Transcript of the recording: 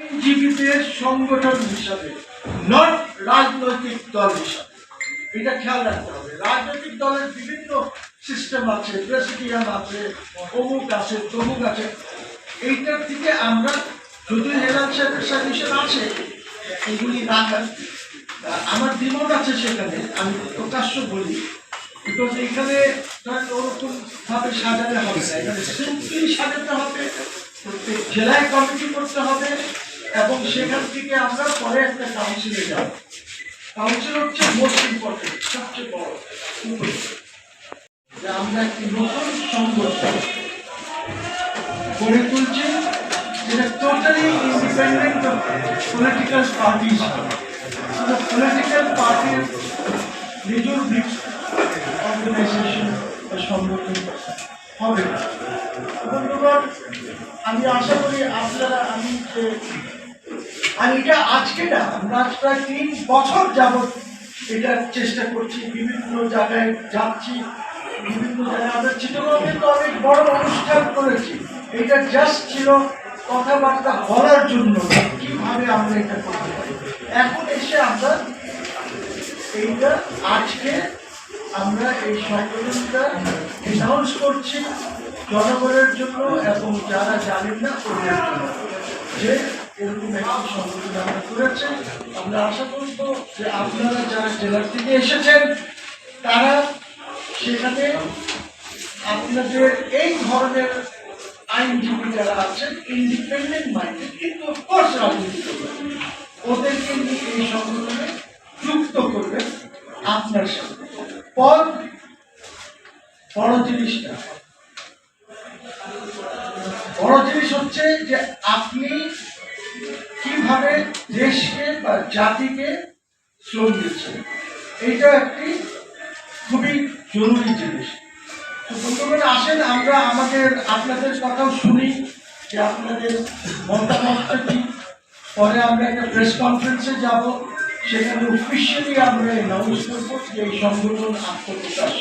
আইনজীবীদের সংগঠন হিসাবে, নট রাজনৈতিক দল হিসাবে। এটা খেয়াল রাখতে হবে। রাজনৈতিক দলের বিভিন্ন সিস্টেম আছে, প্রেসিডিয়াম আছে, অমুক আছে, তমুক আছে। এইটার থেকে আমরা যদিও হেরাল সাহেবের সাজেশন আছে এগুলি রাখার, আমার দ্বিমত আছে সেখানে, আমি প্রকাশ্য বলি। বিকজ এখানে ওরকম ভাবে সাজাতে হবে না, এখানে সিম্পলি সাজাতে হবে, প্রত্যেক জেলায় কমিটি করতে হবে এবং সেখান থেকে আমরা পরে একটা কাউন্সিলে যাব। কাউন্সিল হচ্ছে মোস্ট ইম্পর্টেন্ট, সবচেয়ে বড়। যে আমরা একটি নতুন সংগঠন গড়ে তুলছি যেটা totally independent of political parties. Political পার্টির নিজের অর্গানাইজেশন বা সংগঠন হবে। বন্ধুগণ, আমি আশা করি আপনারা, আর এটা আজকে না, আমরা প্রায় 3 বছর যাবৎ এটার চেষ্টা করছি, বিভিন্ন জায়গায় যাচ্ছি, বিভিন্ন জায়গায় আমরা চিত্রকর্মে তো অনেক বড় অনুষ্ঠান করেছি। এটা জাস্ট ছিল কথাবার্তা বলার জন্য কিভাবে আমরা এটা করতে পারি। এখন এসে আমরা এইটা আজকে আমরা এই সংগঠনটা অ্যানাউন্স করছি জনগণের জন্য এবং যারা জানেন না ওদের জন্য, যে এরকম একটি সংগঠন আমরা করেছি। আমরা আশা করব যে আপনারা যারা জেলার থেকে এসেছেন তারা সেখানে আপনাদের এই ধরনের আইনজীবী যারা আছেন, ইন্ডিপেন্ডেন্ট মাইন্ডেড কিন্তু অফকোর্স রাজনীতি করবেন, ওদেরকে নিয়ে এই সংগঠনে যুক্ত করবেন আপনার সাথে। পর বড় জিনিসটা, বড় জিনিস হচ্ছে যে আপনি কিভাবে দেশকে বা জাতিকে শ্রম দিচ্ছেন, এইটা একটি খুবই জরুরি জিনিস। তো বন্ধুগণ, আসেন আমরা আপনাদের কথাও শুনি যে আপনাদের মতামতটা কি। পরে আমরা একটা প্রেস কনফারেন্সে যাব, সেখানে অফিসিয়ালি আমরা অ্যানাউন্স করবো যে এই সংগঠন আত্মপ্রকাশ।